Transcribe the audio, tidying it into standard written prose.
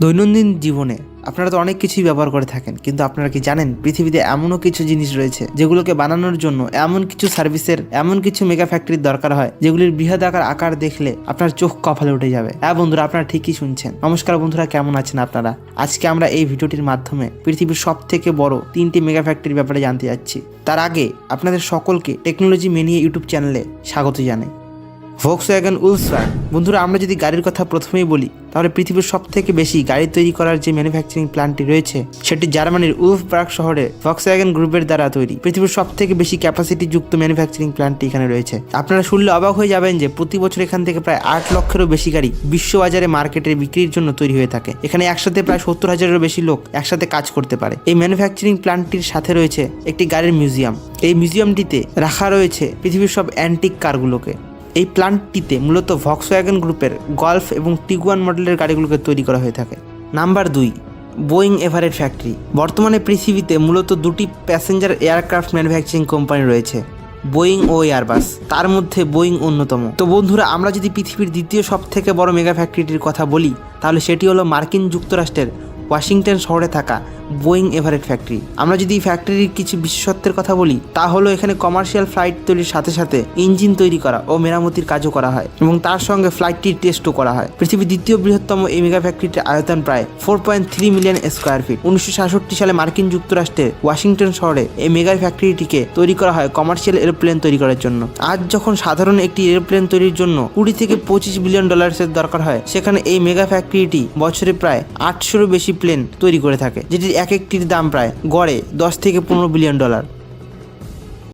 দৈনন্দিন জীবনে আপনারা তো অনেক কিছুই ব্যবহার করে থাকেন, কিন্তু আপনারা কি জানেন পৃথিবীতে এমনও কিছু জিনিস রয়েছে যেগুলোকে বানানোর জন্য এমন কিছু সার্ভিসের, এমন কিছু মেগা ফ্যাক্টরির দরকার হয় যেগুলির বৃহৎ আকার দেখলে আপনার চোখ কপালে উঠে যাবে। হ্যাঁ বন্ধুরা, আপনারা ঠিকই শুনছেন। নমস্কার বন্ধুরা, কেমন আছেন আপনারা? আজকে আমরা এই ভিডিওটির মাধ্যমে পৃথিবীর সব থেকে বড় 3টি মেগা ফ্যাক্টরির ব্যাপারে জানতে যাচ্ছি। তার আগে আপনাদের সকলকে টেকনোলজি মেনিয়া ইউটিউব চ্যানেলে স্বাগত জানাই। ভক্সওয়াগন উলফসওয়ার্গ। বন্ধুরা, আমরা যদি গাড়ির কথা প্রথমেই বলি তাহলে পৃথিবীর সব থেকে বেশি গাড়ি তৈরি করার যে ম্যানুফ্যাকচারিং প্ল্যান্টটি রয়েছে সেটি জার্মানির উলফসবার্গ শহরে ভক্সওয়াগন গ্রুপের দ্বারা তৈরি। পৃথিবীর সব থেকে বেশি ক্যাপাসিটি যুক্ত ম্যানুফ্যাকচারিং প্ল্যান্টটি এখানে রয়েছে। আপনারা শুনলে অবাক হয়ে যাবেন যে প্রতি বছর এখান থেকে প্রায় 8 লক্ষেরও বেশি গাড়ি বিশ্ববাজারে মার্কেটে বিক্রির জন্য তৈরি হয়ে থাকে। এখানে একসাথে প্রায় 70,000-এরও বেশি লোক একসাথে কাজ করতে পারে। এই ম্যানুফ্যাকচারিং প্ল্যান্টটির সাথে রয়েছে একটি গাড়ির মিউজিয়াম। এই মিউজিয়ামটিতে রাখা রয়েছে পৃথিবীর সব অ্যান্টিক কারগুলোকে। এই প্ল্যান্টটিতে মূলত ভক্সওয়াগন গ্রুপের গল্ফ এবং টিগুয়ান মডেলের গাড়িগুলোকে তৈরি করা হয়ে থাকে। Number 2, Boeing Everett factory. বর্তমানে পৃথিবীতে মূলত 2টি প্যাসেঞ্জার এয়ারক্রাফট ম্যানুফ্যাকচারিং কোম্পানি রয়েছে, বোয়িং ও এয়ারবাস। তার মধ্যে বোয়িং অন্যতম। তো বন্ধুরা, আমরা যদি পৃথিবীর দ্বিতীয় সব থেকে বড় মেগা ফ্যাক্টরিটির কথা বলি তাহলে সেটি হলো মার্কিন যুক্তরাষ্ট্রের ওয়াশিংটন শহরে থাকা বোয়িং এভারেট ফ্যাক্টরি। আমরা যদি এই ফ্যাক্টরির কিছু বিশেষত্বের কথা বলি তা হলো এখানে কমার্শিয়াল ফ্লাইট তৈরির সাথে সাথে ইঞ্জিন তৈরি করা ও মেরামতির কাজও করা হয় এবং তার সঙ্গে ফ্লাইটটির টেস্টও করা হয়। পৃথিবীর দ্বিতীয় বৃহত্তম এই মেগা ফ্যাক্টরিটির আয়তন প্রায় 4.3 মিলিয়ন স্কোয়ার ফিট। 1966 সালে মার্কিন যুক্তরাষ্ট্রের ওয়াশিংটন শহরে এই মেগা ফ্যাক্টরিটিকে তৈরি করা হয় কমার্শিয়াল এরোপ্লেন তৈরি করার জন্য। আজ যখন সাধারণ একটি এরোপ্লেন তৈরির জন্য 20 থেকে 25 বিলিয়ন ডলারের দরকার হয়, সেখানে এই মেগা ফ্যাক্টরিটি বছরে প্রায় 800-এরও বেশি প্লেন তৈরি করে থাকে, যেটির এক একটির দাম প্রায় গড়ে 10 থেকে 15 বিলিয়ন ডলার।